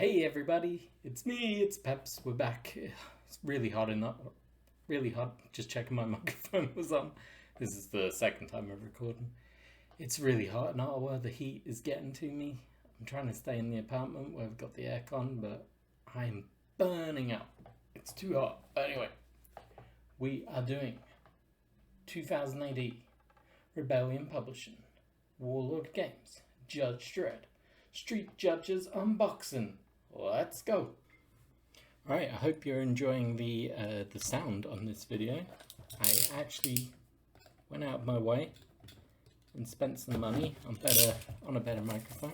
Hey everybody, it's me, it's Peps, we're back. It's really hot in that, really hot, just checking my microphone was on. This is the second time I'm recording. It's really hot in Ottawa, the heat is getting to me. I'm trying to stay in the apartment where we've got the aircon, but I'm burning out. It's too hot. Anyway, we are doing 2000 AD, Rebellion Publishing, Warlord Games, Judge Dredd, Street Judges Unboxing. Let's go. Alright, I hope you're enjoying the sound on this video. I actually went out of my way and spent some money on a better microphone.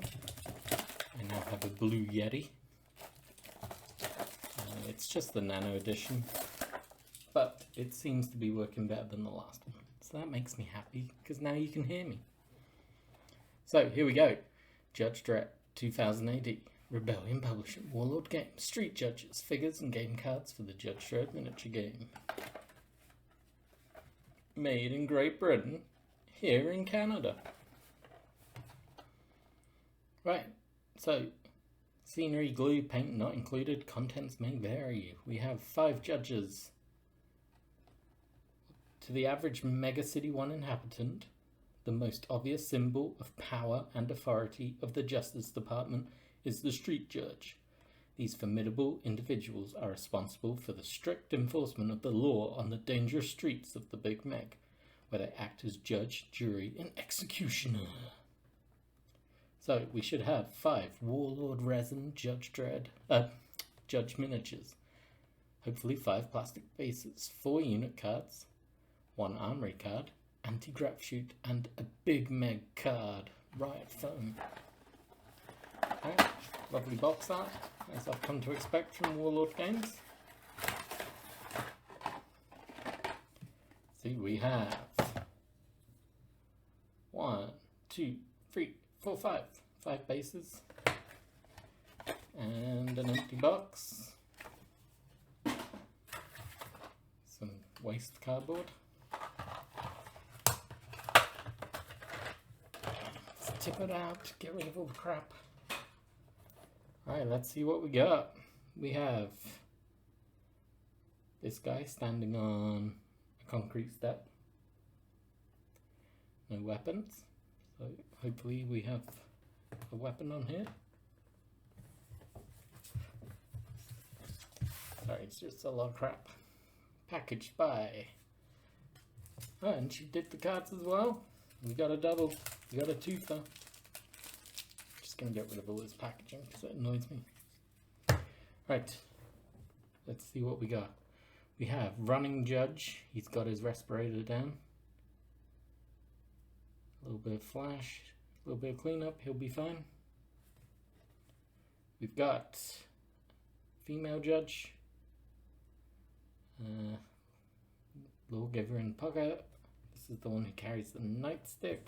I now have a Blue Yeti. It's just the Nano edition, but it seems to be working better than the last one. So that makes me happy, because now you can hear me. So here we go. Judge Dredd, 2000 AD. Rebellion Publishing, Warlord Games, Street Judges, figures and game cards for the Judge Dredd miniature game. Made in Great Britain, here in Canada. Right, so scenery, glue, paint not included, contents may vary. We have 5 judges. To the average megacity 1 inhabitant, the most obvious symbol of power and authority of the Justice Department is the Street Judge. These formidable individuals are responsible for the strict enforcement of the law on the dangerous streets of the Big Meg, where they act as judge, jury, and executioner. So we should have 5 Warlord Resin Judge Dredd, Judge miniatures. Hopefully 5 plastic bases, 4 unit cards, 1 Armoury Card, anti-grab shoot, and a Big Meg card. Riot foam. Okay, lovely box art, as I've come to expect from Warlord Games. See, we have 1, 2, 3, 4, 5 bases, and an empty box, some waste cardboard. Let's tip it out, get rid of all the crap. Alright, let's see what we got. We have this guy standing on a concrete step. No weapons. So hopefully we have a weapon on here. Sorry, it's just a lot of crap. Packaged by. Oh, and she did the cards as well. We got a double. We got a twofer. Going to get rid of all this packaging because it annoys me. Right, let's see what we got. We have Running Judge. He's got his respirator down. A little bit of flash, a little bit of cleanup, he'll be fine. We've got Female Judge. Lawgiver in pocket. This is the one who carries the nightstick.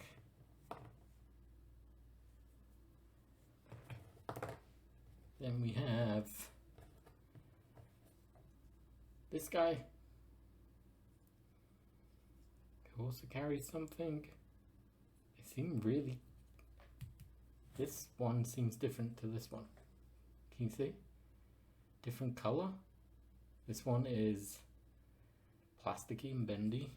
Then we have this guy, who also carries something. They seem really, this one seems different to this one. Can you see? Different color. This one is plasticky and bendy.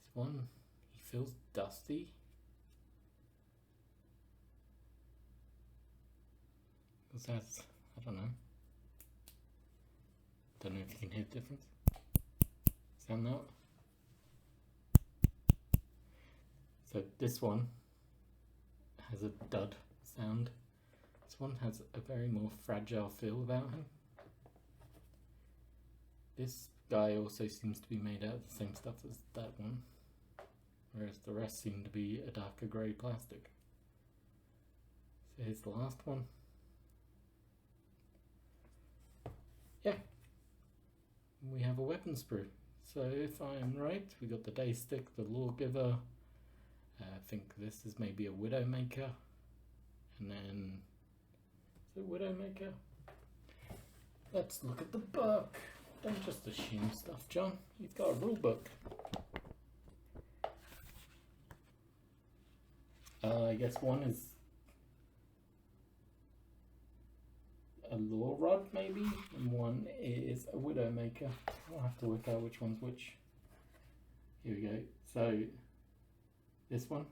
This one, he feels dusty. That's, I don't know. Don't know if you can hear the difference. Sound that? So this one has a dud sound. This one has a very more fragile feel about him. This guy also seems to be made out of the same stuff as that one, whereas the rest seem to be a darker grey plastic. So here's the last one. Yeah, we have a weapon sprue. So if I am right, we got the day stick, the lawgiver. I think this is maybe a Widowmaker, and then is it Widowmaker? Let's look at the book. Don't just assume stuff, John. He's got a rule book. I guess one is Warlord maybe, and one is a Widowmaker. I'll have to work out which one's which. Here we go. So this one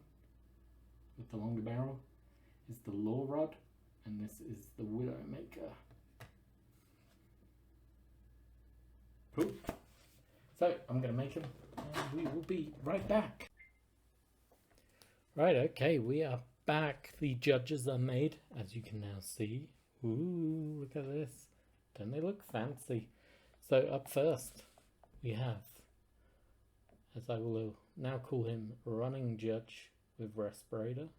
with the longer barrel is the Warlord, and this is the Widowmaker. Cool. So I'm going to make them, and we will be right back. Right, okay, we are back. The judges are made, as you can now see. Ooh, look at this. Don't they look fancy? So up first, we have, as I will now call him, Running Judge with Respirator.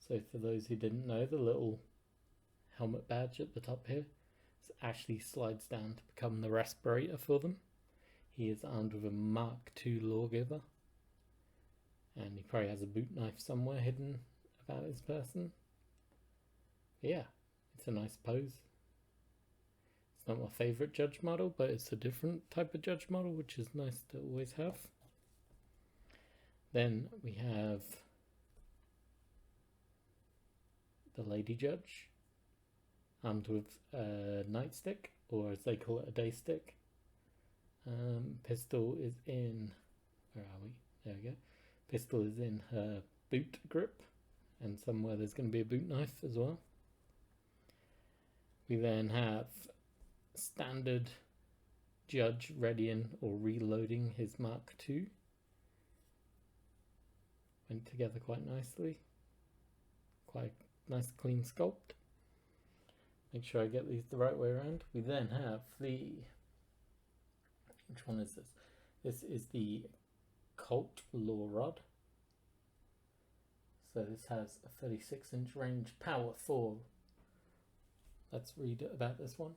So for those who didn't know, the little helmet badge at the top here actually slides down to become the Respirator for them. He is armed with a Mark II Lawgiver, and he probably has a boot knife somewhere hidden about his person. But yeah, it's a nice pose. It's not my favourite judge model, but it's a different type of judge model, which is nice to always have. Then we have the Lady Judge, armed with a nightstick, or as they call it, a day stick. Pistol is in, where are we? There we go. Pistol is in her boot grip, and somewhere there's going to be a boot knife as well. We then have standard judge readying or reloading his Mark II. Went together quite nicely. Quite nice clean sculpt. Make sure I get these the right way around. We then have the, which one is this? This is the Colt Law Rod. So this has a 36-inch range, power 4. Let's read about this one.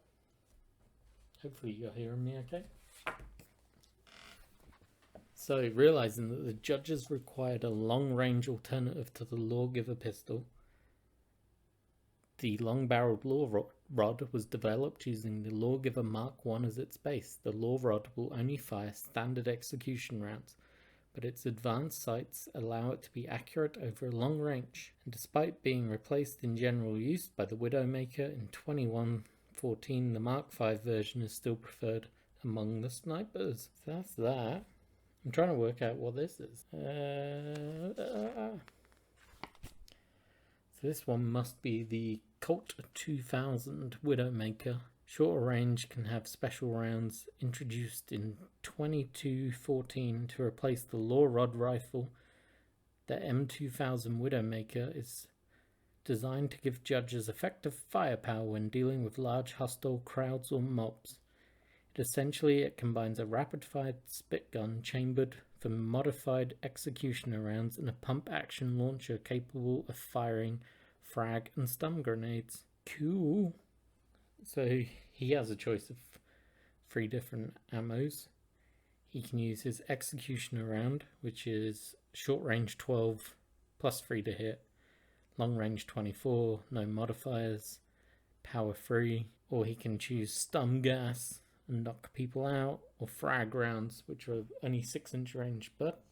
Hopefully you're hearing me okay. So, realizing that the judges required a long-range alternative to the Lawgiver pistol, the long-barreled Law Rod was developed using the Lawgiver Mark I as its base. The Law Rod will only fire standard execution rounds, but its advanced sights allow it to be accurate over a long range, and despite being replaced in general use by the Widowmaker in 2114, the Mark V version is still preferred among the snipers. So that's that. I'm trying to work out what this is. So this one must be the Colt 2000 Widowmaker. Shorter range can have special rounds introduced in 2214 to replace the Law Rod rifle. The M2000 Widowmaker is designed to give judges effective firepower when dealing with large hostile crowds or mobs. It combines a rapid-fire spit gun chambered for modified executioner rounds and a pump-action launcher capable of firing frag and stun grenades. Cool. So he has a choice of 3 different ammos. He can use his executioner round, which is short range 12 plus 3 to hit, long range 24, no modifiers, power 3, or he can choose stun gas and knock people out, or frag rounds, which are only 6-inch range, but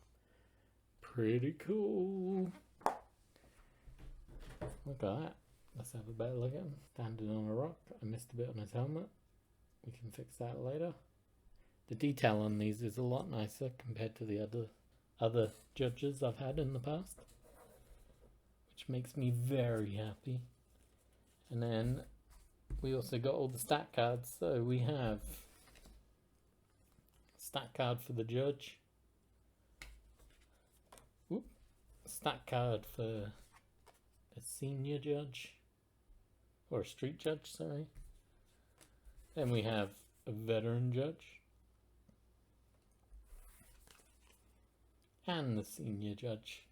pretty cool. Look at that. Let's have a better look at him. Standing on a rock. I missed a bit on his helmet. We can fix that later. The detail on these is a lot nicer compared to the other judges I've had in the past, which makes me very happy. And then we also got all the stat cards. So we have stat card for the judge. Oop. Stat card for a senior judge. Or a street judge, sorry. Then we have a veteran judge. And the senior judge.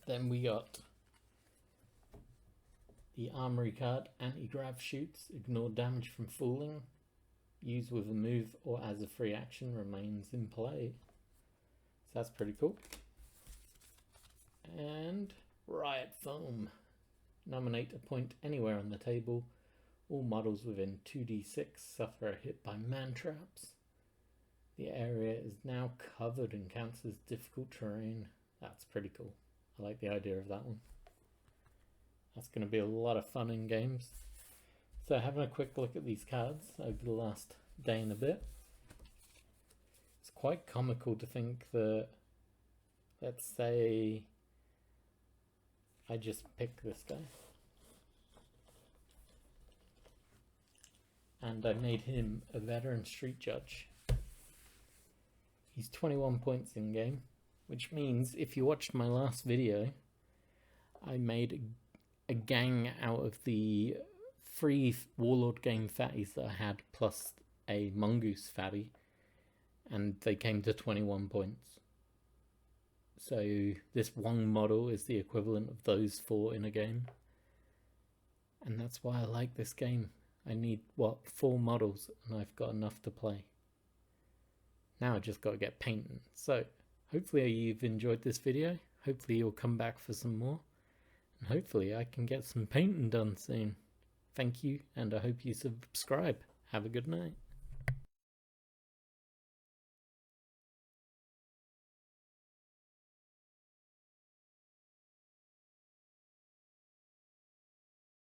Then we got the Armoury Card. Anti-grav shoots. Ignore damage from fooling. Use with a move or as a free action remains in play. So that's pretty cool. And Riot Foam. Nominate a point anywhere on the table. All models within 2d6 suffer a hit by man traps. The area is now covered and counts as difficult terrain. That's pretty cool. I like the idea of that one. That's going to be a lot of fun in games. So having a quick look at these cards over the last day and a bit. It's quite comical to think that, let's say, I just pick this guy. And I made him a veteran street judge. He's 21 points in game, which means if you watched my last video, I made a gang out of the 3 Warlord game fatties that I had, plus a mongoose fatty, and they came to 21 points. So this one model is the equivalent of those 4 in a game, and that's why I like this game. I need, 4 models, and I've got enough to play. Now I just got to get painting. So hopefully you've enjoyed this video. Hopefully you'll come back for some more. And hopefully I can get some painting done soon. Thank you, and I hope you subscribe. Have a good night.